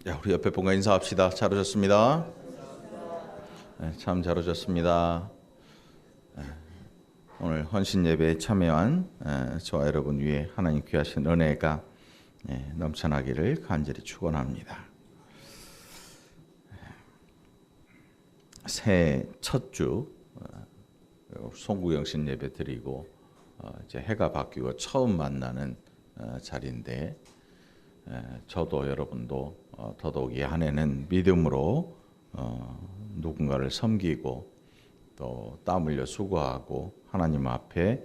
야, 우리 옆에 분과 인사합시다. 잘 오셨습니다. 네, 참 잘 오셨습니다. 오늘 헌신 예배에 참여한 저와 여러분 위에 하나님 귀하신 은혜가 넘쳐나기를 간절히 축원합니다. 새해 첫 주 송구영신 예배 드리고 이제 해가 바뀌고 처음 만나는 자리인데 저도 여러분도 더더욱 이 한 해는 믿음으로 누군가를 섬기고 또 땀 흘려 수고하고 하나님 앞에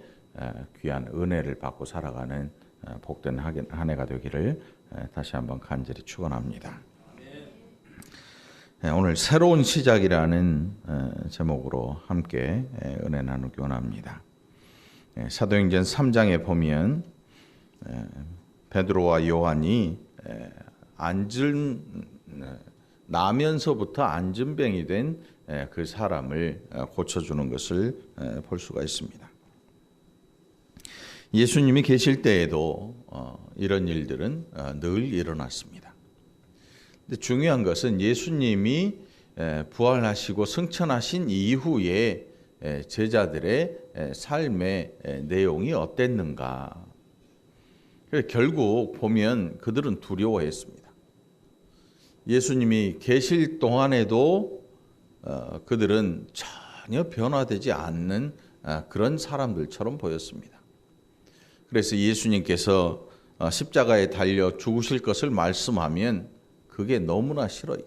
귀한 은혜를 받고 살아가는 복된 한 해가 되기를 다시 한번 간절히 축원합니다. 오늘 새로운 시작이라는 제목으로 함께 은혜 나누기 원합니다. 사도행전 3장에 보면 베드로와 요한이 나면서부터 안진병이 된 그 사람을 고쳐주는 것을 볼 수가 있습니다. 예수님이 계실 때에도 이런 일들은 늘 일어났습니다. 근데 중요한 것은 예수님이 부활하시고 승천하신 이후에 제자들의 삶의 내용이 어땠는가. 결국 보면 그들은 두려워했습니다. 예수님이 계실 동안에도 그들은 전혀 변화되지 않는 그런 사람들처럼 보였습니다. 그래서 예수님께서 십자가에 달려 죽으실 것을 말씀하면 그게 너무나 싫어요.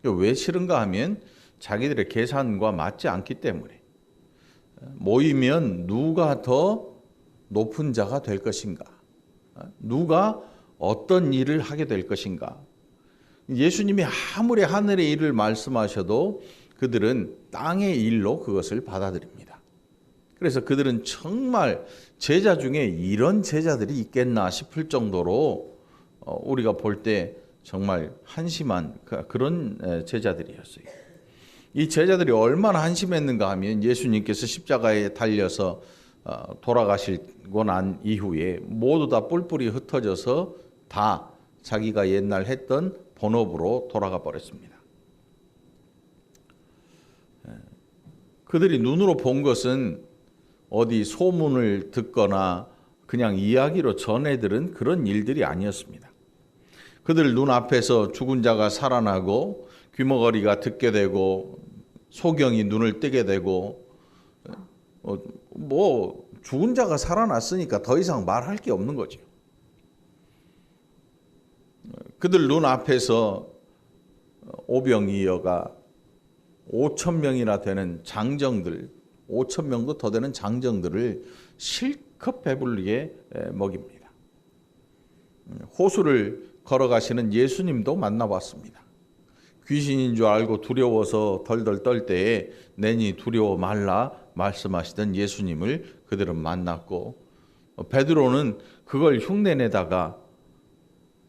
왜 싫은가 하면 자기들의 계산과 맞지 않기 때문에. 모이면 누가 더 높은 자가 될 것인가? 누가 어떤 일을 하게 될 것인가? 예수님이 아무리 하늘의 일을 말씀하셔도 그들은 땅의 일로 그것을 받아들입니다. 그래서 그들은 정말 제자 중에 이런 제자들이 있겠나 싶을 정도로 우리가 볼 때 정말 한심한 그런 제자들이었어요. 이 제자들이 얼마나 한심했는가 하면 예수님께서 십자가에 달려서 돌아가시고 난 이후에 모두 다 뿔뿔이 흩어져서 다 자기가 옛날 했던 본업으로 돌아가 버렸습니다. 그들이 눈으로 본 것은 어디 소문을 듣거나 그냥 이야기로 전해들은 그런 일들이 아니었습니다. 그들 눈앞에서 죽은 자가 살아나고 귀머거리가 듣게 되고 소경이 눈을 뜨게 되고 뭐 죽은 자가 살아났으니까 더 이상 말할 게 없는 거죠. 그들 눈앞에서 오병이어가 5,000명이나 되는 장정들, 5,000명도 더 되는 장정들을 실컷 배불리게 먹입니다. 호수를 걸어가시는 예수님도 만나봤습니다. 귀신인 줄 알고 두려워서 덜덜 떨 때에 내니 두려워 말라 말씀하시던 예수님을 그들은 만났고, 베드로는 그걸 흉내내다가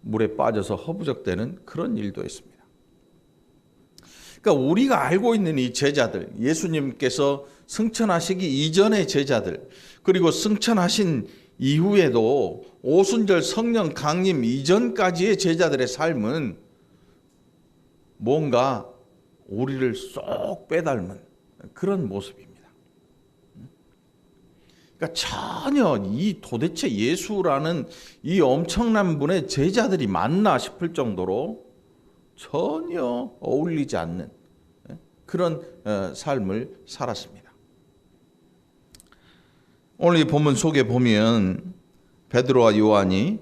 물에 빠져서 허부적대는 그런 일도 했습니다. 그러니까 우리가 알고 있는 이 제자들, 예수님께서 승천하시기 이전의 제자들, 그리고 승천하신 이후에도 오순절 성령 강림 이전까지의 제자들의 삶은 뭔가 우리를 쏙 빼닮은 그런 모습입니다. 그러니까 전혀 이 도대체 예수라는 이 엄청난 분의 제자들이 맞나 싶을 정도로 전혀 어울리지 않는 그런 삶을 살았습니다. 오늘 이 본문 속에 보면 베드로와 요한이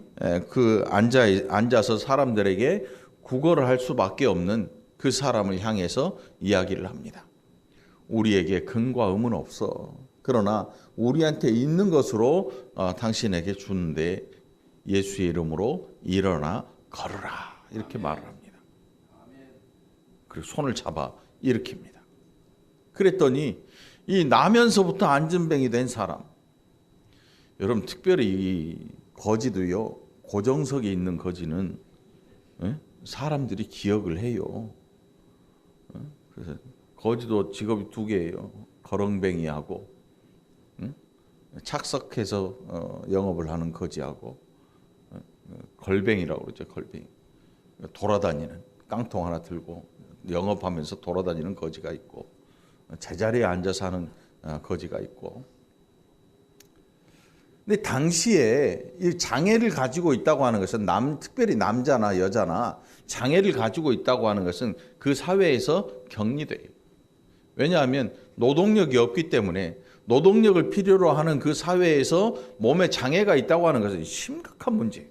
그 앉아서 사람들에게 구걸을 할 수밖에 없는 그 사람을 향해서 이야기를 합니다. 우리에게 금과 음은 없어. 그러나 우리한테 있는 것으로 당신에게 주는데 예수의 이름으로 일어나 걸으라. 이렇게 말을 합니다. 그리고 손을 잡아 일으킵니다. 그랬더니 이 나면서부터 안진병이 된 사람, 여러분 특별히 이 거지도요, 고정석에 있는 거지는 사람들이 기억을 해요. 그래서 거지도 직업이 두 개예요. 거렁뱅이하고 착석해서 영업을 하는 거지하고 걸뱅이라고 그러죠. 걸뱅이. 돌아다니는, 깡통 하나 들고 영업하면서 돌아다니는 거지가 있고, 제자리에 앉아서 하는 거지가 있고. 근데 당시에 이 장애를 가지고 있다고 하는 것은 특별히 남자나 여자나 장애를 가지고 있다고 하는 것은 그 사회에서 격리돼요. 왜냐하면 노동력이 없기 때문에 노동력을 필요로 하는 그 사회에서 몸에 장애가 있다고 하는 것은 심각한 문제예요.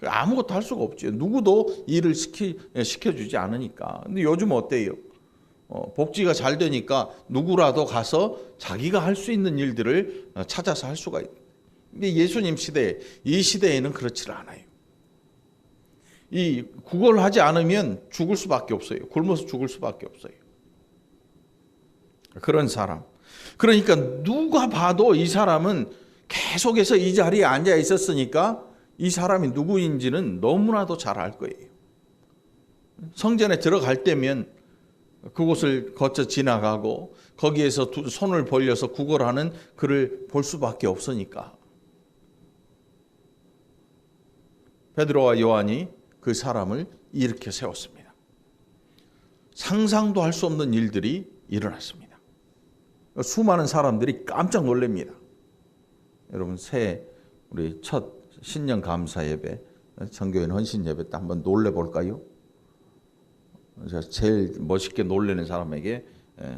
아무것도 할 수가 없죠. 누구도 일을 시켜주지 않으니까. 근데 요즘 어때요? 복지가 잘 되니까 누구라도 가서 자기가 할 수 있는 일들을 찾아서 할 수가 있어요. 근데 예수님 시대에, 이 시대에는 그렇지 않아요. 이 그걸 하지 않으면 죽을 수밖에 없어요. 굶어서 죽을 수밖에 없어요. 그런 사람. 그러니까 누가 봐도 이 사람은 계속해서 이 자리에 앉아 있었으니까 이 사람이 누구인지는 너무나도 잘 알 거예요. 성전에 들어갈 때면 그곳을 거쳐 지나가고 거기에서 손을 벌려서 구걸하는 그를 볼 수밖에 없으니까. 베드로와 요한이 그 사람을 일으켜 세웠습니다. 상상도 할 수 없는 일들이 일어났습니다. 수많은 사람들이 깜짝 놀랍니다. 여러분, 우리 첫 신년 감사 예배, 정교인 헌신 예배 때 한번 놀래볼까요? 제가 제일 멋있게 놀래는 사람에게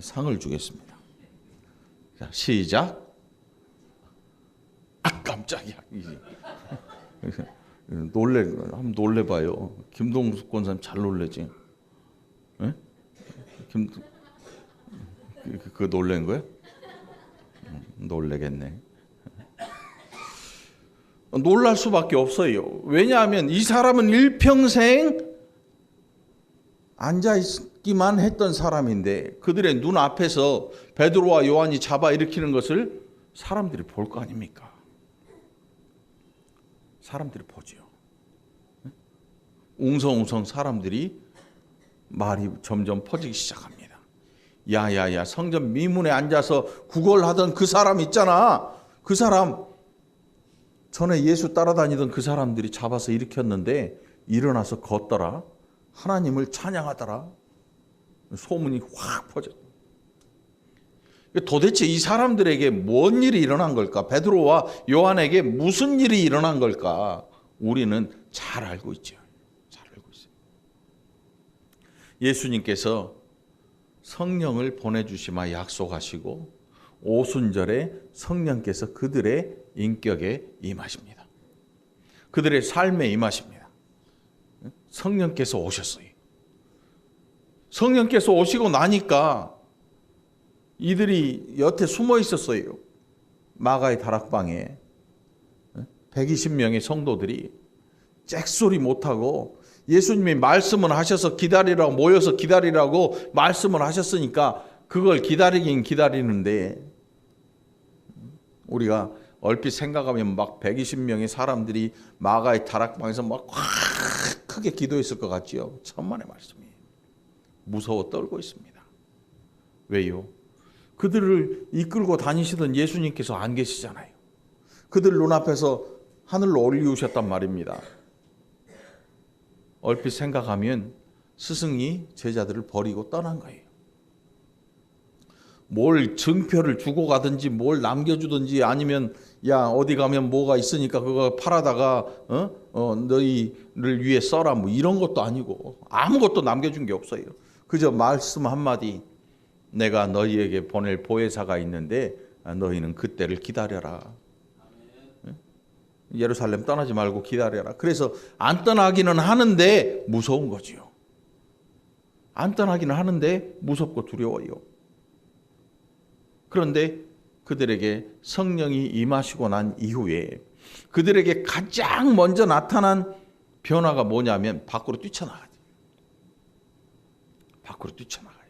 상을 주겠습니다. 자, 시작. 아, 깜짝이야. 한번 놀래봐요. 김동숙 권사님 잘 놀래지? 네? 그거 놀란 거야? 놀래겠네. 놀랄 수밖에 없어요. 왜냐하면 이 사람은 일평생 앉아있기만 했던 사람인데 그들의 눈 앞에서 베드로와 요한이 잡아 일으키는 것을 사람들이 볼 거 아닙니까? 사람들이 보죠. 웅성웅성 사람들이 말이 점점 퍼지기 시작합니다. 야야야, 성전 미문에 앉아서 구걸하던 그 사람 있잖아. 그 사람, 전에 예수 따라다니던 그 사람들이 잡아서 일으켰는데 일어나서 걷더라. 하나님을 찬양하더라. 소문이 확 퍼졌다. 도대체 이 사람들에게 뭔 일이 일어난 걸까? 베드로와 요한에게 무슨 일이 일어난 걸까? 우리는 잘 알고 있죠. 잘 알고 있어요. 예수님께서 성령을 보내주시마 약속하시고 오순절에 성령께서 그들의 인격에 임하십니다. 그들의 삶에 임하십니다. 성령께서 오셨어요. 성령께서 오시고 나니까 이들이 여태 숨어 있었어요. 마가의 다락방에 120명의 성도들이 잭소리 못하고 예수님이 말씀을 하셔서 기다리라고, 모여서 기다리라고 말씀을 하셨으니까 그걸 기다리긴 기다리는데, 우리가 얼핏 생각하면 막 120명의 사람들이 마가의 다락방에서 막 크게 기도했을 것 같지요. 천만의 말씀이에요. 무서워 떨고 있습니다. 왜요? 그들을 이끌고 다니시던 예수님께서 안 계시잖아요. 그들 눈앞에서 하늘로 올리우셨단 말입니다. 얼핏 생각하면 스승이 제자들을 버리고 떠난 거예요. 뭘 증표를 주고 가든지 뭘 남겨주든지 아니면 야 어디 가면 뭐가 있으니까 그거 팔아다가 너희를 위해 써라 뭐 이런 것도 아니고 아무것도 남겨준 게 없어요. 그저 말씀 한마디, 내가 너희에게 보낼 보혜사가 있는데 너희는 그때를 기다려라. 예루살렘 떠나지 말고 기다려라. 그래서 안 떠나기는 하는데 무서운 거지요. 안 떠나기는 하는데 무섭고 두려워요. 그런데 그들에게 성령이 임하시고 난 이후에 그들에게 가장 먼저 나타난 변화가 뭐냐면 밖으로 뛰쳐나가요. 밖으로 뛰쳐나가요.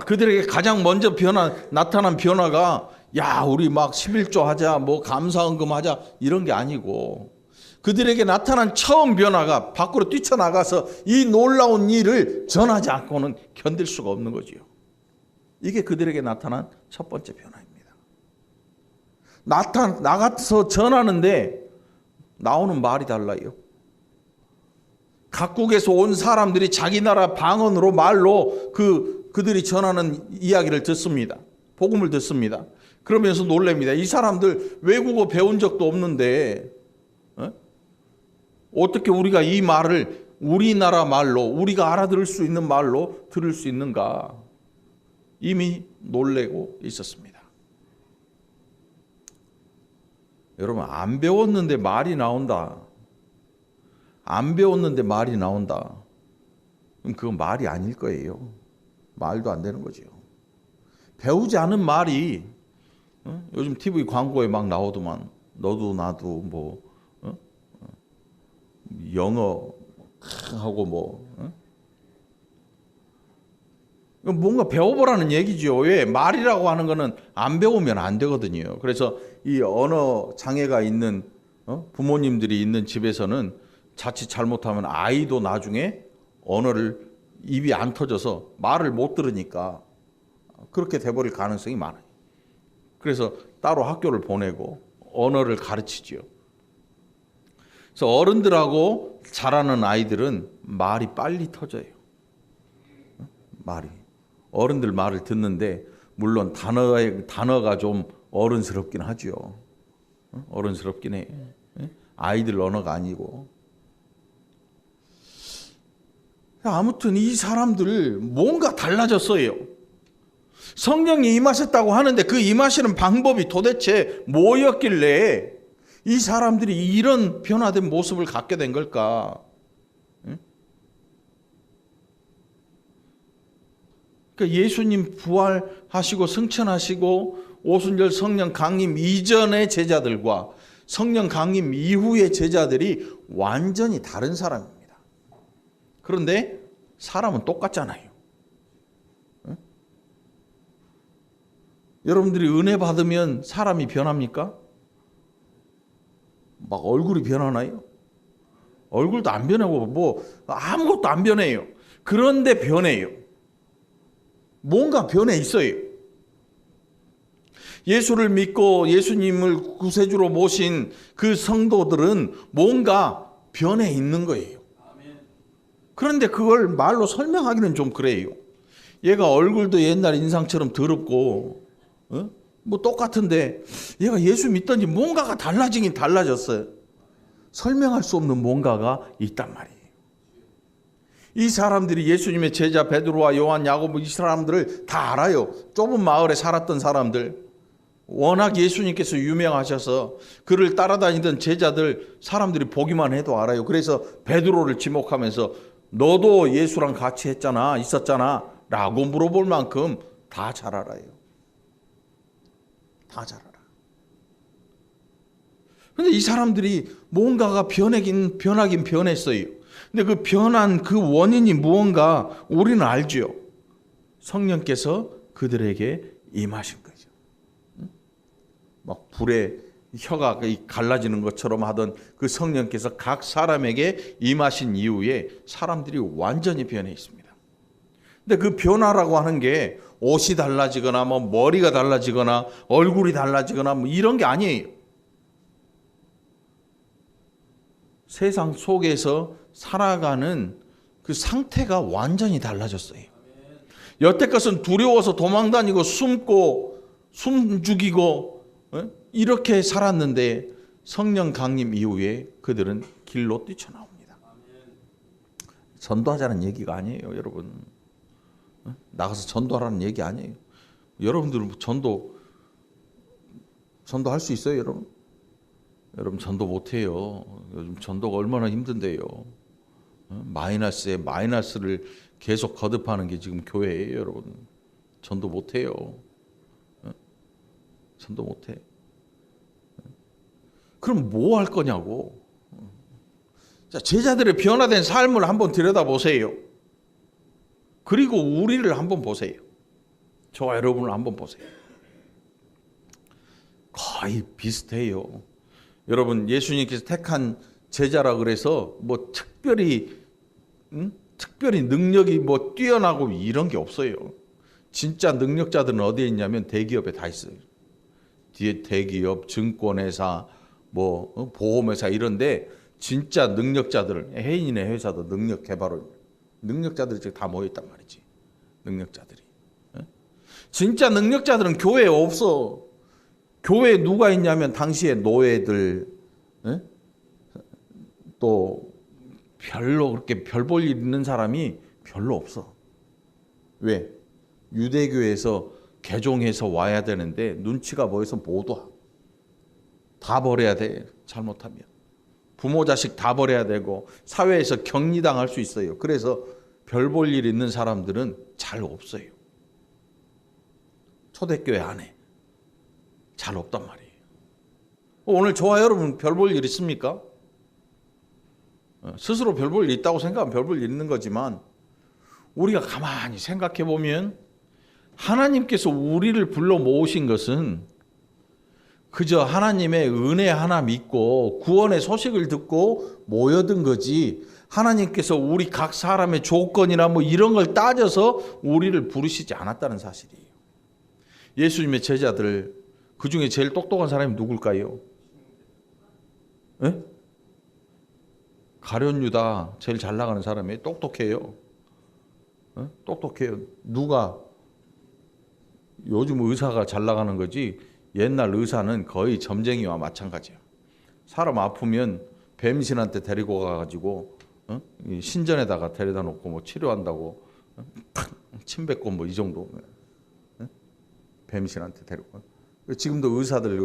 그들에게 가장 먼저 나타난 변화가 야 우리 막 11조 하자 뭐 감사헌금 하자 이런 게 아니고 그들에게 나타난 처음 변화가 밖으로 뛰쳐나가서 이 놀라운 일을 전하지 않고는 견딜 수가 없는 거지요. 이게 그들에게 나타난 첫 번째 변화입니다. 나가서 전하는데 나오는 말이 달라요. 각국에서 온 사람들이 자기 나라 방언으로 말로 그들이 전하는 이야기를 듣습니다. 복음을 듣습니다. 그러면서 놀랍니다. 이 사람들 외국어 배운 적도 없는데 어떻게 우리가 이 말을 우리나라 말로, 우리가 알아들을 수 있는 말로 들을 수 있는가? 이미 놀래고 있었습니다. 여러분, 안 배웠는데 말이 나온다. 안 배웠는데 말이 나온다. 그럼 그건 말이 아닐 거예요. 말도 안 되는 거죠. 배우지 않은 말이 요즘 TV 광고에 막 나오더만 너도 나도 뭐 영어 하고 뭔가 배워보라는 얘기죠. 왜? 말이라고 하는 거는 안 배우면 안 되거든요. 그래서 이 언어 장애가 있는 부모님들이 있는 집에서는 자칫 잘못하면 아이도 나중에 언어를 입이 안 터져서 말을 못 들으니까 그렇게 돼버릴 가능성이 많아요. 그래서 따로 학교를 보내고 언어를 가르치죠. 그래서 어른들하고 자라는 아이들은 말이 빨리 터져요. 말이. 어른들 말을 듣는데 물론 단어가 좀 어른스럽긴 하죠. 어른스럽긴 해. 아이들 언어가 아니고. 아무튼 이 사람들 뭔가 달라졌어요. 성령이 임하셨다고 하는데 그 임하시는 방법이 도대체 뭐였길래 이 사람들이 이런 변화된 모습을 갖게 된 걸까? 그러니까 예수님 부활하시고 승천하시고 오순절 성령 강림 이전의 제자들과 성령 강림 이후의 제자들이 완전히 다른 사람입니다. 그런데 사람은 똑같잖아요. 여러분들이 은혜 받으면 사람이 변합니까? 막 얼굴이 변하나요? 얼굴도 안 변하고 뭐 아무것도 안 변해요. 그런데 변해요. 뭔가 변해 있어요. 예수를 믿고 예수님을 구세주로 모신 그 성도들은 뭔가 변해 있는 거예요. 그런데 그걸 말로 설명하기는 좀 그래요. 얘가 얼굴도 옛날 인상처럼 더럽고 뭐 똑같은데 얘가 예수 믿더니 뭔가가 달라지긴 달라졌어요. 설명할 수 없는 뭔가가 있단 말이에요. 이 사람들이 예수님의 제자 베드로와 요한, 야고보 이 사람들을 다 알아요. 좁은 마을에 살았던 사람들. 워낙 예수님께서 유명하셔서 그를 따라다니던 제자들 사람들이 보기만 해도 알아요. 그래서 베드로를 지목하면서 너도 예수랑 같이 했잖아, 있었잖아 라고 물어볼 만큼 다 잘 알아요. 다 잘 알아. 그런데 이 사람들이 뭔가가 변하긴 변했어요. 근데 그 변한 그 원인이 무언가 우리는 알죠. 성령께서 그들에게 임하신 거죠. 막 불에 혀가 갈라지는 것처럼 하던 그 성령께서 각 사람에게 임하신 이후에 사람들이 완전히 변해 있습니다. 근데 그 변화라고 하는 게 옷이 달라지거나 뭐 머리가 달라지거나 얼굴이 달라지거나 뭐 이런 게 아니에요. 세상 속에서 살아가는 그 상태가 완전히 달라졌어요. 여태껏은 두려워서 도망다니고 숨 죽이고 이렇게 살았는데 성령 강림 이후에 그들은 길로 뛰쳐나옵니다. 전도하자는 얘기가 아니에요, 여러분. 나가서 전도하라는 얘기 아니에요. 여러분들은 전도할 수 있어요, 여러분? 여러분 전도 못해요. 요즘 전도가 얼마나 힘든데요. 마이너스에 마이너스를 계속 거듭하는 게 지금 교회예요, 여러분. 전도 못해요. 전도 못해. 그럼 뭐 할 거냐고. 자, 제자들의 변화된 삶을 한번 들여다보세요. 그리고 우리를 한번 보세요. 저와 여러분을 한번 보세요. 거의 비슷해요. 여러분, 예수님께서 택한 제자라 그래서 뭐 특별히 능력이 뭐 뛰어나고 이런 게 없어요. 진짜 능력자들은 어디에 있냐면 대기업에 다 있어요. 뒤에 대기업, 증권회사, 뭐 보험회사 이런데 진짜 능력자들, 해인의 회사도 능력 개발을 능력자들이 지금 다 모여 있단 말이지. 능력자들이. 진짜 능력자들은 교회에 없어. 교회에 누가 있냐면 당시에 노예들, 또 별로 그렇게 별 볼 일 있는 사람이 별로 없어. 왜? 유대교에서 개종해서 와야 되는데 눈치가 보여서 못 와. 다 버려야 돼. 잘못하면. 부모 자식 다 버려야 되고 사회에서 격리당할 수 있어요. 그래서 별 볼 일 있는 사람들은 잘 없어요. 초대교회 안에 잘 없단 말이에요. 오늘 저와 여러분 별 볼 일 있습니까? 스스로 별 볼 일 있다고 생각하면 별 볼 일 있는 거지만 우리가 가만히 생각해 보면 하나님께서 우리를 불러 모으신 것은 그저 하나님의 은혜 하나 믿고 구원의 소식을 듣고 모여든 거지, 하나님께서 우리 각 사람의 조건이나 뭐 이런 걸 따져서 우리를 부르시지 않았다는 사실이에요. 예수님의 제자들, 그 중에 제일 똑똑한 사람이 누굴까요? 에? 가룟 유다, 제일 잘 나가는 사람이 똑똑해요. 똑똑해요. 누가? 요즘 의사가 잘 나가는 거지 옛날 의사는 거의 점쟁이와 마찬가지야. 사람 아프면 뱀신한테 데리고 가가지고 신전에다가 데려다 놓고 뭐 치료한다고 침 뱉고 뭐 이 정도. 뱀신한테 데리고. 지금도 의사들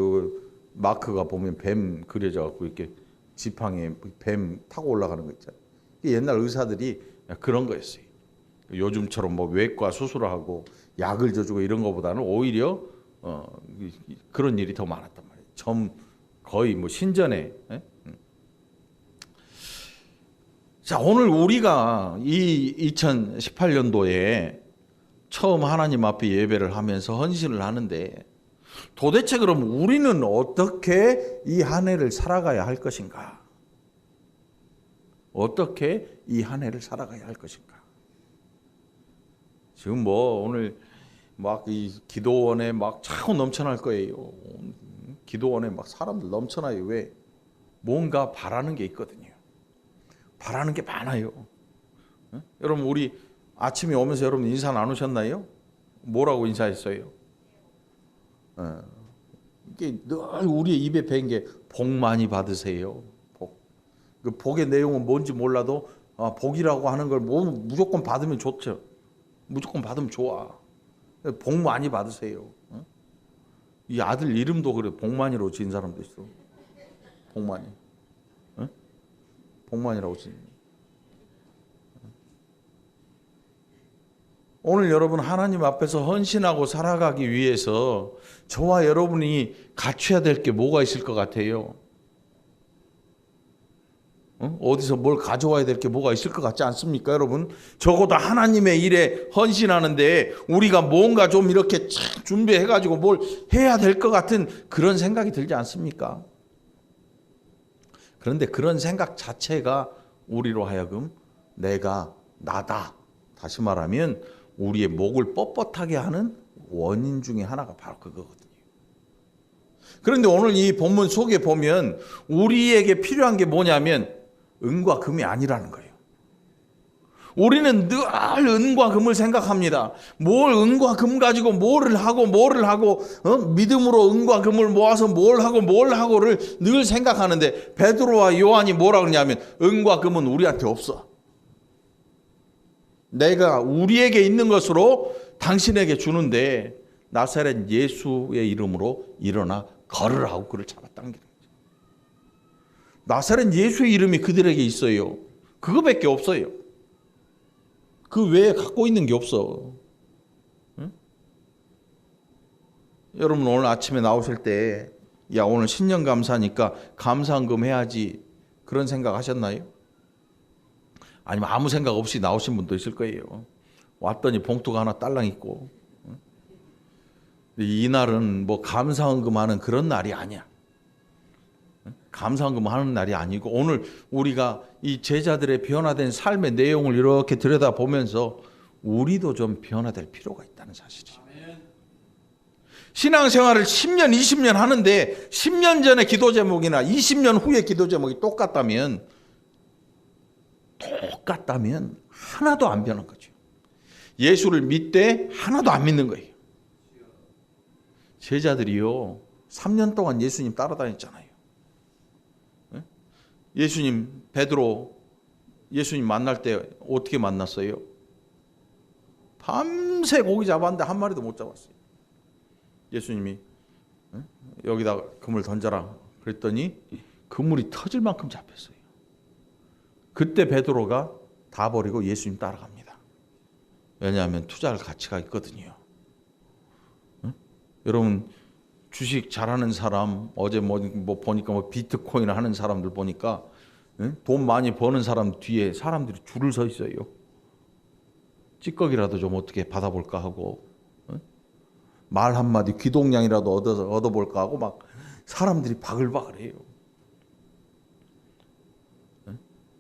마크가 보면 뱀 그려져 갖고 이렇게 지팡이에 뱀 타고 올라가는 거 있잖아요. 옛날 의사들이 그런 거였어요. 요즘처럼 뭐 외과 수술을 하고 약을 줘주고 이런 거보다는 오히려 그런 일이 더 많았단 말이에요. 거의 뭐 신전에. 자, 오늘 우리가 이 2018년도에 처음 하나님 앞에 예배를 하면서 헌신을 하는데 도대체 그럼 우리는 어떻게 이 한 해를 살아가야 할 것인가? 어떻게 이 한 해를 살아가야 할 것인가? 지금 뭐 오늘 막 이 기도원에 막 차고 넘쳐날 거예요. 기도원에 막 사람들 넘쳐나요. 왜? 뭔가 바라는 게 있거든요. 바라는 게 많아요. 여러분 우리 아침에 오면서 여러분 인사 나누셨나요? 뭐라고 인사했어요? 이게 늘 우리의 입에 밴 게 복 많이 받으세요. 복. 그 복의 내용은 뭔지 몰라도 복이라고 하는 걸 무조건 받으면 좋죠. 무조건 받으면 좋아. 복 많이 받으세요. 이 아들 이름도 그래. 복만이라고 지은 사람도 있어. 복만이. 복만이라고 지은. 오늘 여러분 하나님 앞에서 헌신하고 살아가기 위해서 저와 여러분이 갖춰야 될 게 뭐가 있을 것 같아요? 어디서 뭘 가져와야 될 게 뭐가 있을 것 같지 않습니까, 여러분? 적어도 하나님의 일에 헌신하는데 우리가 뭔가 좀 이렇게 준비해가지고 뭘 해야 될 것 같은 그런 생각이 들지 않습니까? 그런데 그런 생각 자체가 우리로 하여금 내가 나다. 다시 말하면 우리의 목을 뻣뻣하게 하는 원인 중에 하나가 바로 그거거든요. 그런데 오늘 이 본문 속에 보면 우리에게 필요한 게 뭐냐면 은과 금이 아니라는 거예요. 우리는 늘 은과 금을 생각합니다. 뭘 은과 금 가지고 뭐를 하고 믿음으로 은과 금을 모아서 뭘 하고를 늘 생각하는데 베드로와 요한이 뭐라 그러냐면 은과 금은 우리한테 없어. 내가 우리에게 있는 것으로 당신에게 주는데 나사렛 예수의 이름으로 일어나 걸으라 하고 그를 잡아당기는 거죠. 나사렛 예수의 이름이 그들에게 있어요. 그거밖에 없어요. 그 외에 갖고 있는 게 없어. 응? 여러분 오늘 아침에 나오실 때 야 오늘 신년 감사니까 감사헌금 해야지 그런 생각 하셨나요? 아니면 아무 생각 없이 나오신 분도 있을 거예요. 왔더니 봉투가 하나 딸랑 있고. 이날은 뭐 감사헌금 하는 그런 날이 아니야. 감사헌금 하는 날이 아니고 오늘 우리가 이 제자들의 변화된 삶의 내용을 이렇게 들여다보면서 우리도 좀 변화될 필요가 있다는 사실이죠. 신앙생활을 10년, 20년 하는데 10년 전의 기도 제목이나 20년 후의 기도 제목이 똑같다면 바꿨다면 하나도 안 변한 거죠. 예수를 믿되 하나도 안 믿는 거예요. 제자들이요 3년 동안 예수님 따라다녔잖아요. 예수님 베드로 예수님 만날 때 어떻게 만났어요? 밤새 고기 잡았는데 한 마리도 못 잡았어요. 예수님이 여기다 그물 던져라 그랬더니 그물이 터질 만큼 잡혔어요. 그때 베드로가 다 버리고 예수님 따라갑니다. 왜냐하면 투자할 가치가 있거든요. 여러분 주식 잘하는 사람 어제 뭐 보니까 뭐 비트코인 하는 사람들 보니까 돈 많이 버는 사람 뒤에 사람들이 줄을 서 있어요. 찌꺼기라도 좀 어떻게 받아볼까 하고 말 한마디 귀동냥이라도 얻어볼까 하고 막 사람들이 바글바글해요.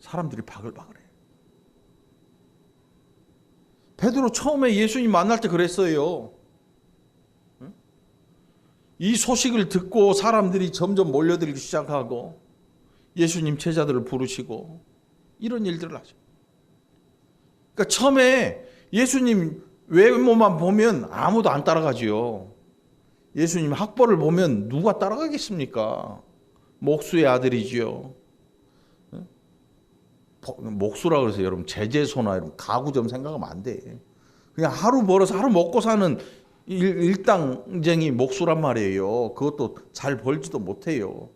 사람들이 바글바글해요. 베드로 처음에 예수님 만날 때 그랬어요. 이 소식을 듣고 사람들이 점점 몰려들기 시작하고 예수님 제자들을 부르시고 이런 일들을 하죠. 그러니까 처음에 예수님 외모만 보면 아무도 안 따라가지요. 예수님 학벌을 보면 누가 따라가겠습니까? 목수의 아들이지요. 목수라 그래서 여러분 제재소나 이런 가구점 생각하면 안 돼. 그냥 하루 벌어서 하루 먹고 사는 일당쟁이 목수란 말이에요. 그것도 잘 벌지도 못해요.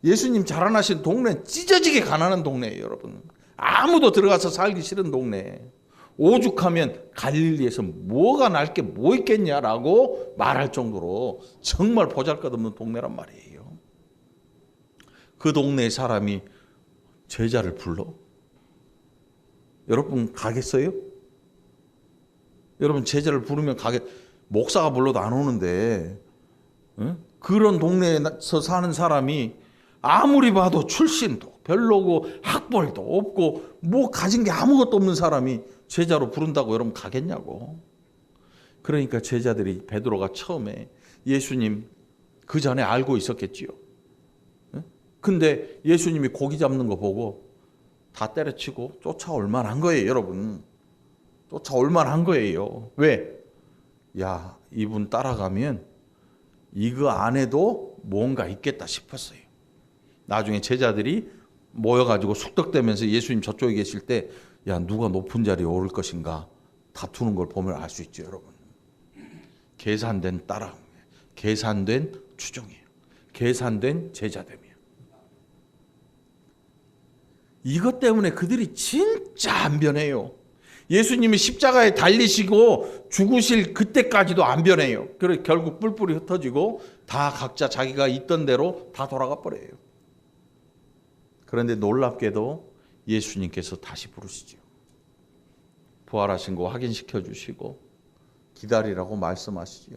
예수님 자라나신 동네는 찢어지게 가난한 동네예요, 여러분. 아무도 들어가서 살기 싫은 동네. 오죽하면 갈릴리에서 뭐가 날 게 뭐 있겠냐라고 말할 정도로 정말 보잘것없는 동네란 말이에요. 그 동네 사람이 제자를 불러? 여러분 가겠어요? 여러분 제자를 부르면 목사가 불러도 안 오는데 그런 동네에서 사는 사람이 아무리 봐도 출신도 별로고 학벌도 없고 뭐 가진 게 아무것도 없는 사람이 제자로 부른다고 여러분 가겠냐고. 그러니까 제자들이 베드로가 처음에 예수님 그 전에 알고 있었겠지요. 근데 예수님이 고기 잡는 거 보고 다 때려치고 쫓아올 만한 거예요, 여러분. 쫓아올 만한 거예요. 왜? 야, 이분 따라가면 이거 안에도 뭔가 있겠다 싶었어요. 나중에 제자들이 모여가지고 숙덕되면서 예수님 저쪽에 계실 때 야, 누가 높은 자리에 오를 것인가 다투는 걸 보면 알 수 있죠, 여러분. 계산된 따라함이에요. 계산된 추종이에요. 계산된 제자됨이에요. 이것 때문에 그들이 진짜 안 변해요. 예수님이 십자가에 달리시고 죽으실 그때까지도 안 변해요. 그래 결국 뿔뿔이 흩어지고 다 각자 자기가 있던 대로 다 돌아가 버려요. 그런데 놀랍게도 예수님께서 다시 부르시죠. 부활하신 거 확인시켜 주시고 기다리라고 말씀하시죠.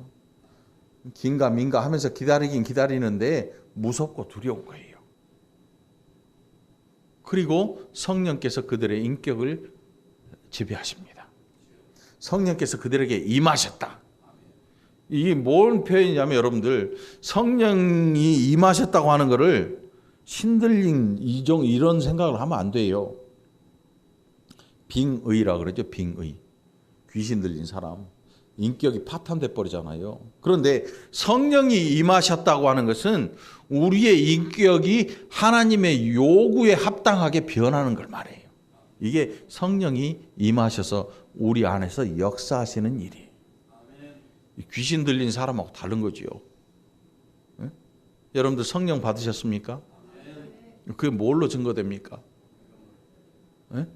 긴가민가 하면서 기다리긴 기다리는데 무섭고 두려운 거예요. 그리고 성령께서 그들의 인격을 지배하십니다. 성령께서 그들에게 임하셨다. 이게 뭔 표현이냐면 여러분들 성령이 임하셨다고 하는 것을 신들린 이종 이런 생각을 하면 안 돼요. 빙의라 그러죠. 빙의. 귀신 들린 사람. 인격이 파탄돼 버리잖아요. 그런데 성령이 임하셨다고 하는 것은 우리의 인격이 하나님의 요구에 합당하게 변하는 걸 말해요. 이게 성령이 임하셔서 우리 안에서 역사하시는 일이에요. 귀신 들린 사람하고 다른 거지요. 네? 여러분들 성령 받으셨습니까? 그게 뭘로 증거됩니까? 네?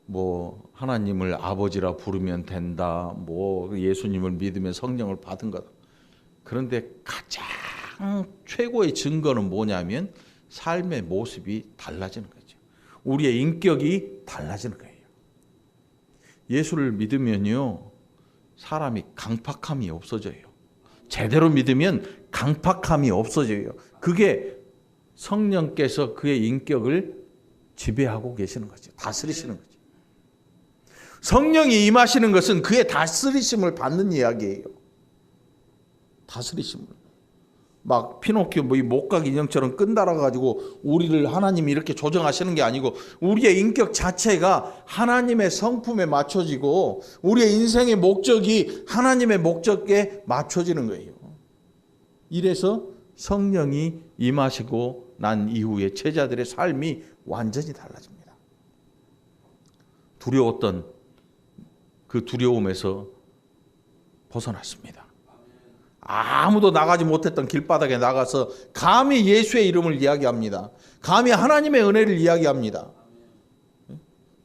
뭐 하나님을 아버지라 부르면 된다. 뭐 예수님을 믿으면 성령을 받은 것. 그런데 가장 최고의 증거는 뭐냐면 삶의 모습이 달라지는 거죠. 우리의 인격이 달라지는 거예요. 예수를 믿으면요, 사람이 강팍함이 없어져요. 제대로 믿으면 강팍함이 없어져요. 그게 성령께서 그의 인격을 지배하고 계시는 거죠. 다스리시는 거죠. 성령이 임하시는 것은 그의 다스리심을 받는 이야기예요. 다스리심을. 막 피노키오 뭐 이 목각 인형처럼 끈달아 가지고 우리를 하나님이 이렇게 조정하시는 게 아니고 우리의 인격 자체가 하나님의 성품에 맞춰지고 우리의 인생의 목적이 하나님의 목적에 맞춰지는 거예요. 이래서 성령이 임하시고 난 이후에 제자들의 삶이 완전히 달라집니다. 두려웠던 그 두려움에서 벗어났습니다. 아무도 나가지 못했던 길바닥에 나가서 감히 예수의 이름을 이야기합니다. 감히 하나님의 은혜를 이야기합니다.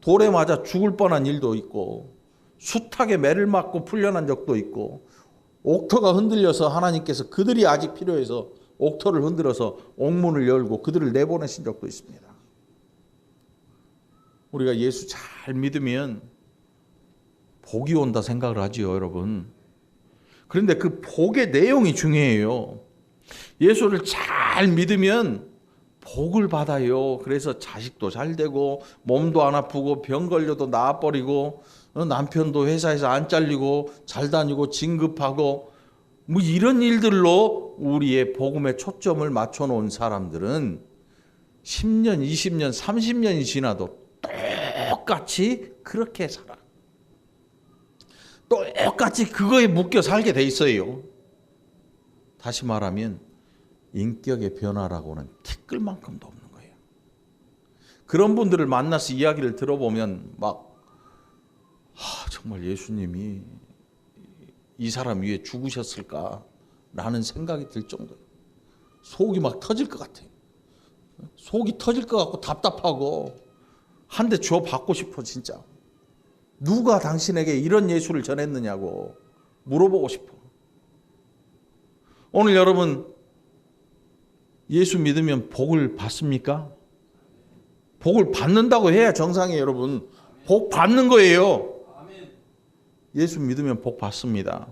돌에 맞아 죽을 뻔한 일도 있고 숱하게 매를 맞고 풀려난 적도 있고 옥터가 흔들려서 하나님께서 그들이 아직 필요해서 옥터를 흔들어서 옥문을 열고 그들을 내보내신 적도 있습니다. 우리가 예수 잘 믿으면 복이 온다 생각을 하지요, 여러분. 그런데 그 복의 내용이 중요해요. 예수를 잘 믿으면 복을 받아요. 그래서 자식도 잘 되고 몸도 안 아프고 병 걸려도 나아버리고 남편도 회사에서 안 잘리고 잘 다니고 진급하고 뭐 이런 일들로 우리의 복음에 초점을 맞춰놓은 사람들은 10년, 20년, 30년이 지나도 똑같이 그렇게 살아. 똑같이 그거에 묶여 살게 돼 있어요. 다시 말하면 인격의 변화라고는 티끌만큼도 없는 거예요. 그런 분들을 만나서 이야기를 들어보면 막 정말 예수님이 이 사람 위에 죽으셨을까라는 생각이 들 정도예요. 속이 막 터질 것 같아요. 속이 터질 것 같고 답답하고 한 대 줘 받고 싶어 진짜. 누가 당신에게 이런 예수를 전했느냐고 물어보고 싶어. 오늘 여러분 예수 믿으면 복을 받습니까? 복을 받는다고 해야 정상이에요, 여러분. 복 받는 거예요. 예수 믿으면 복 받습니다.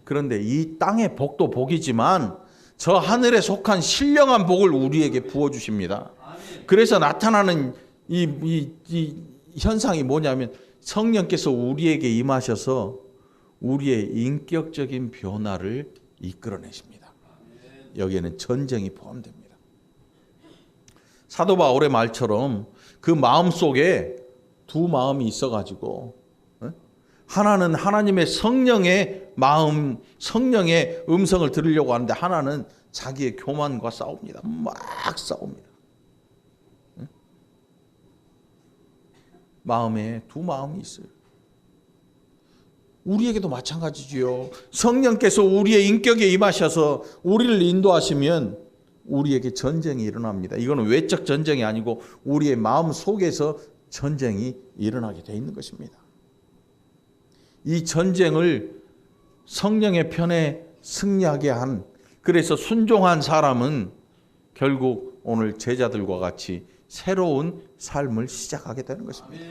그런데 이 땅의 복도 복이지만 저 하늘에 속한 신령한 복을 우리에게 부어주십니다. 그래서 나타나는 이 현상이 뭐냐면 성령께서 우리에게 임하셔서 우리의 인격적인 변화를 이끌어내십니다. 여기에는 전쟁이 포함됩니다. 사도 바울의 말처럼 그 마음속에 두 마음이 있어가지고 하나는 하나님의 성령의 마음, 성령의 음성을 들으려고 하는데 하나는 자기의 교만과 싸웁니다. 막 싸웁니다. 마음에 두 마음이 있어요. 우리에게도 마찬가지지요. 성령께서 우리의 인격에 임하셔서 우리를 인도하시면 우리에게 전쟁이 일어납니다. 이거는 외적 전쟁이 아니고 우리의 마음 속에서 전쟁이 일어나게 돼 있는 것입니다. 이 전쟁을 성령의 편에 승리하게 한, 그래서 순종한 사람은 결국 오늘 제자들과 같이 새로운 삶을 시작하게 되는 것입니다.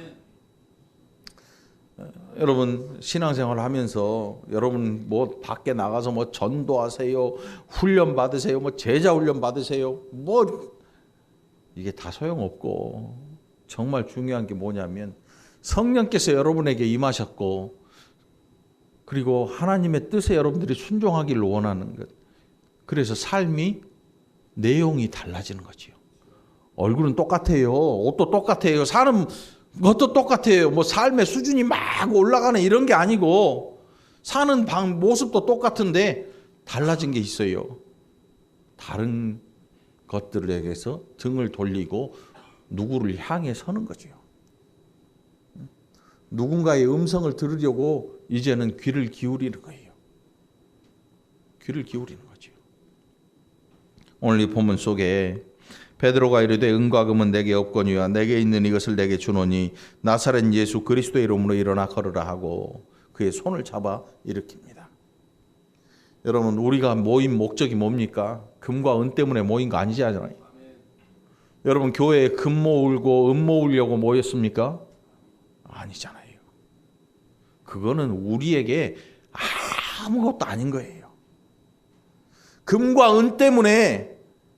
여러분 신앙생활을 하면서 여러분 뭐 밖에 나가서 뭐 전도하세요, 훈련 받으세요, 뭐 제자 훈련 받으세요, 뭐 이게 다 소용없고 정말 중요한 게 뭐냐면 성령께서 여러분에게 임하셨고 그리고 하나님의 뜻에 여러분들이 순종하기를 원하는 것. 그래서 삶이 내용이 달라지는 거지요. 얼굴은 똑같아요. 옷도 똑같아요. 사는 것도 똑같아요. 뭐 삶의 수준이 막 올라가는 이런 게 아니고 사는 모습도 똑같은데 달라진 게 있어요. 다른 것들에게서 등을 돌리고 누구를 향해 서는 거죠. 누군가의 음성을 들으려고 이제는 귀를 기울이는 거예요. 귀를 기울이는 거죠. 오늘 이 본문 속에 베드로가 이르되 은과 금은 내게 없거니와 내게 있는 이것을 내게 주노니 나사렛 예수 그리스도의 이름으로 일어나 걸으라 하고 그의 손을 잡아 일으킵니다. 여러분 우리가 모인 목적이 뭡니까? 금과 은 때문에 모인 거 아니잖아요. 여러분 교회에 금 모으고 은 모으려고 모였습니까? 아니잖아요. 그거는 우리에게 아무것도 아닌 거예요. 금과 은 때문에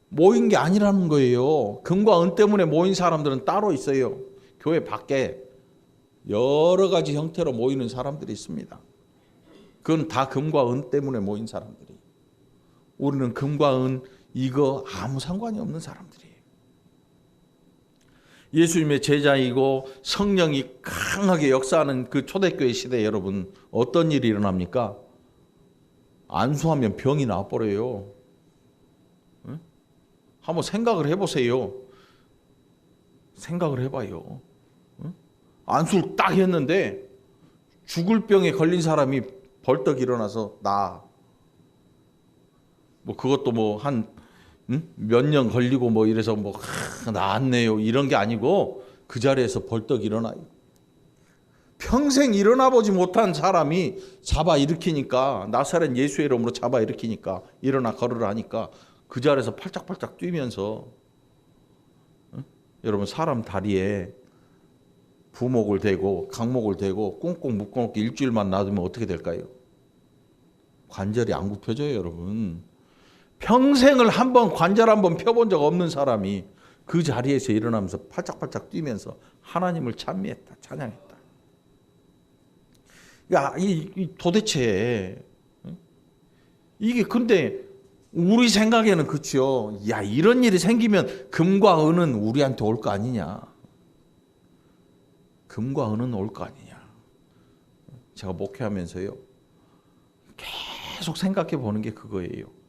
모인 게 아니라는 거예요. 금과 은 때문에 모인 사람들은 따로 있어요. 교회 밖에 여러 가지 형태로 모이는 사람들이 있습니다. 그건 다 금과 은 때문에 모인 사람들이. 우리는 금과 은 이거 아무 상관이 없는 사람들이에요. 예수님의 제자이고 성령이 강하게 역사하는 그 초대교회 시대에 여러분 어떤 일이 일어납니까? 안수하면 병이 나버려요. 응? 한번 생각을 해보세요. 생각을 해봐요. 응? 안수를 딱 했는데 죽을 병에 걸린 사람이 벌떡 일어나서 뭐 그것도 뭐 한 몇 년 걸리고 뭐 이래서 뭐 나았네요 이런 게 아니고 그 자리에서 벌떡 일어나요. 평생 일어나 보지 못한 사람이 잡아 일으키니까, 나사렛 예수의 이름으로 잡아 일으키니까, 일어나 걸으라 하니까 그 자리에서 팔짝팔짝 뛰면서, 여러분 사람 다리에 부목을 대고 강목을 대고 꽁꽁 묶어놓고 일주일만 놔두면 어떻게 될까요? 관절이 안 굽혀져요, 여러분. 평생을 한번 관절 한번 펴본 적 없는 사람이 그 자리에서 일어나면서 팔짝팔짝 뛰면서 하나님을 찬미했다, 찬양했다. 야, 도대체 이게 근데 우리 생각에는 그렇죠. 야, 이런 일이 생기면 금과 은은 우리한테 올 거 아니냐. 금과 은은 올 거 아니냐. 제가 목회하면서요, 계속 생각해 보는 게 그거예요.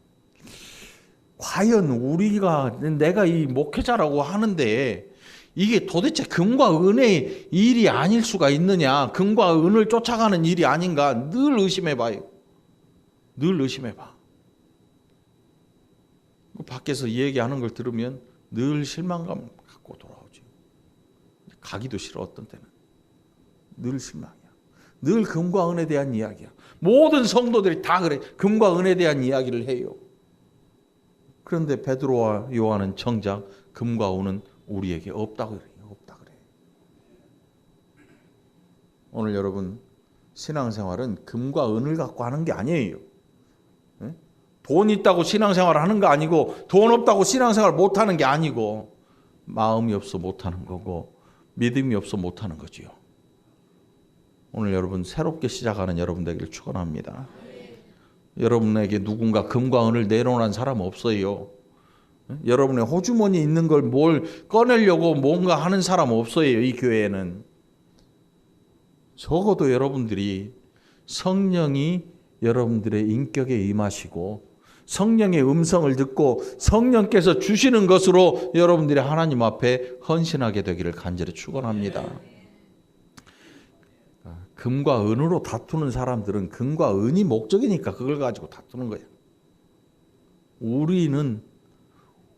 과연 내가 이 목회자라고 하는데 이게 도대체 금과 은의 일이 아닐 수가 있느냐, 금과 은을 쫓아가는 일이 아닌가 늘 의심해봐요. 늘 의심해봐. 밖에서 얘기하는 걸 들으면 늘 실망감 갖고 돌아오죠. 가기도 싫어. 어떤 때는 늘 실망이야. 늘 금과 은에 대한 이야기야. 모든 성도들이 다 그래. 금과 은에 대한 이야기를 해요. 그런데 베드로와 요한은 정작 금과 은은 우리에게 없다고 그래요. 없다 그래. 오늘 여러분 신앙생활은 금과 은을 갖고 하는 게 아니에요. 돈 있다고 신앙생활을 하는 거 아니고, 돈 없다고 신앙생활을 못하는 게 아니고, 마음이 없어 못하는 거고 믿음이 없어 못하는 거지요. 오늘 여러분 새롭게 시작하는 여러분 되기를 축원합니다. 여러분에게 누군가 금과 은을 내놓은 사람 없어요. 여러분의 호주머니에 있는 걸 뭘 꺼내려고 뭔가 하는 사람 없어요. 이 교회에는. 적어도 여러분들이 성령이 여러분들의 인격에 임하시고 성령의 음성을 듣고 성령께서 주시는 것으로 여러분들이 하나님 앞에 헌신하게 되기를 간절히 축원합니다. 금과 은으로 다투는 사람들은 금과 은이 목적이니까 그걸 가지고 다투는 거예요.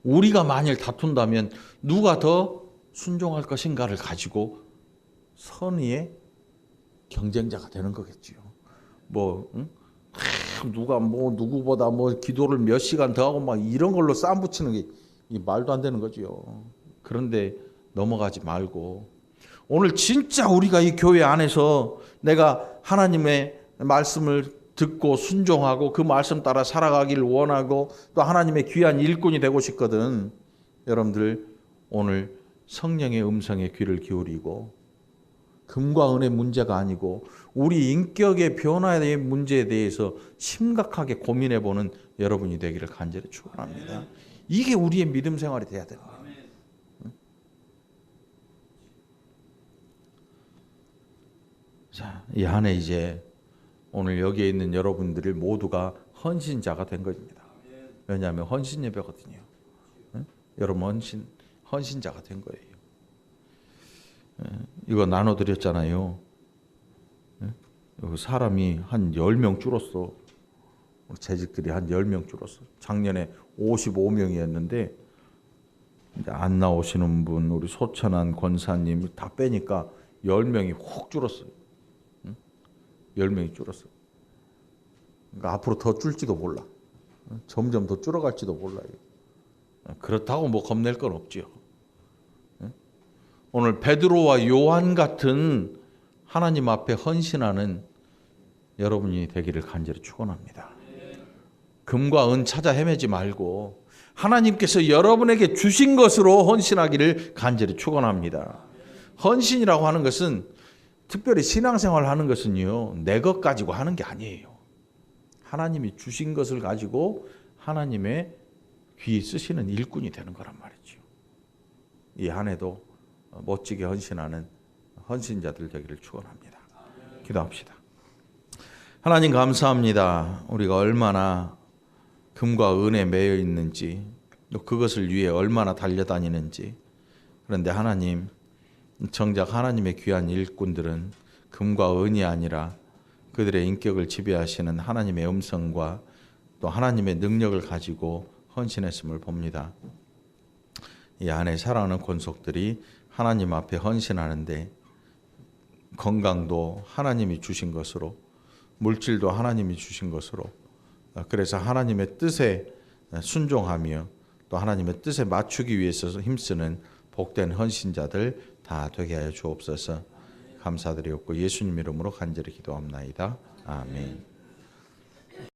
우리가 만일 다툰다면 누가 더 순종할 것인가를 가지고 선의의 경쟁자가 되는 거겠지요. 누가 누구보다 기도를 몇 시간 더 하고 막 이런 걸로 싸움 붙이는 게 말도 안 되는 거지요. 그런데 넘어가지 말고, 오늘 진짜 우리가 이 교회 안에서 내가 하나님의 말씀을 듣고 순종하고 그 말씀 따라 살아가기를 원하고 또 하나님의 귀한 일꾼이 되고 싶거든. 여러분들 오늘 성령의 음성에 귀를 기울이고, 금과 은의 문제가 아니고 우리 인격의 변화의 문제에 대해서 심각하게 고민해보는 여러분이 되기를 간절히 축원합니다. 이게 우리의 믿음 생활이 돼야 되는 거예요. 자, 이 안에 이제 오늘 여기에 있는 여러분들이 모두가 헌신자가 된 것입니다. 왜냐하면 헌신 예배거든요. 여러분 헌신자가 된 거예요. 이거 나눠드렸잖아요. 사람이 한 10명 줄었어. 재직들이 한 10명 줄었어. 작년에 55명이었는데 이제 안 나오시는 분, 우리 소천한 권사님 다 빼니까 10명이 훅 줄었어요. 10명이 줄었어. 그러니까 앞으로 더 줄지도 몰라. 점점 더 줄어갈지도 몰라요. 그렇다고 겁낼 건 없지요. 오늘 베드로와 요한 같은 하나님 앞에 헌신하는 여러분이 되기를 간절히 축원합니다. 금과 은 찾아 헤매지 말고 하나님께서 여러분에게 주신 것으로 헌신하기를 간절히 축원합니다. 헌신이라고 하는 것은, 특별히 신앙생활 하는 것은요, 내 것 가지고 하는 게 아니에요. 하나님이 주신 것을 가지고 하나님의 귀 쓰시는 일꾼이 되는 거란 말이죠. 이 한 해도 멋지게 헌신하는 헌신자들 되기를 축원합니다. 기도합시다. 하나님 감사합니다. 우리가 얼마나 금과 은에 매여 있는지, 또 그것을 위해 얼마나 달려다니는지. 그런데 하나님, 정작 하나님의 귀한 일꾼들은 금과 은이 아니라 그들의 인격을 지배하시는 하나님의 음성과 또 하나님의 능력을 가지고 헌신했음을 봅니다. 이 안에 사랑하는 권속들이 하나님 앞에 헌신하는데 건강도 하나님이 주신 것으로, 물질도 하나님이 주신 것으로, 그래서 하나님의 뜻에 순종하며 또 하나님의 뜻에 맞추기 위해서 힘쓰는 복된 헌신자들 다 되게 하여 주옵소서. 감사드리옵고 예수님 이름으로 간절히 기도합나이다. 아멘.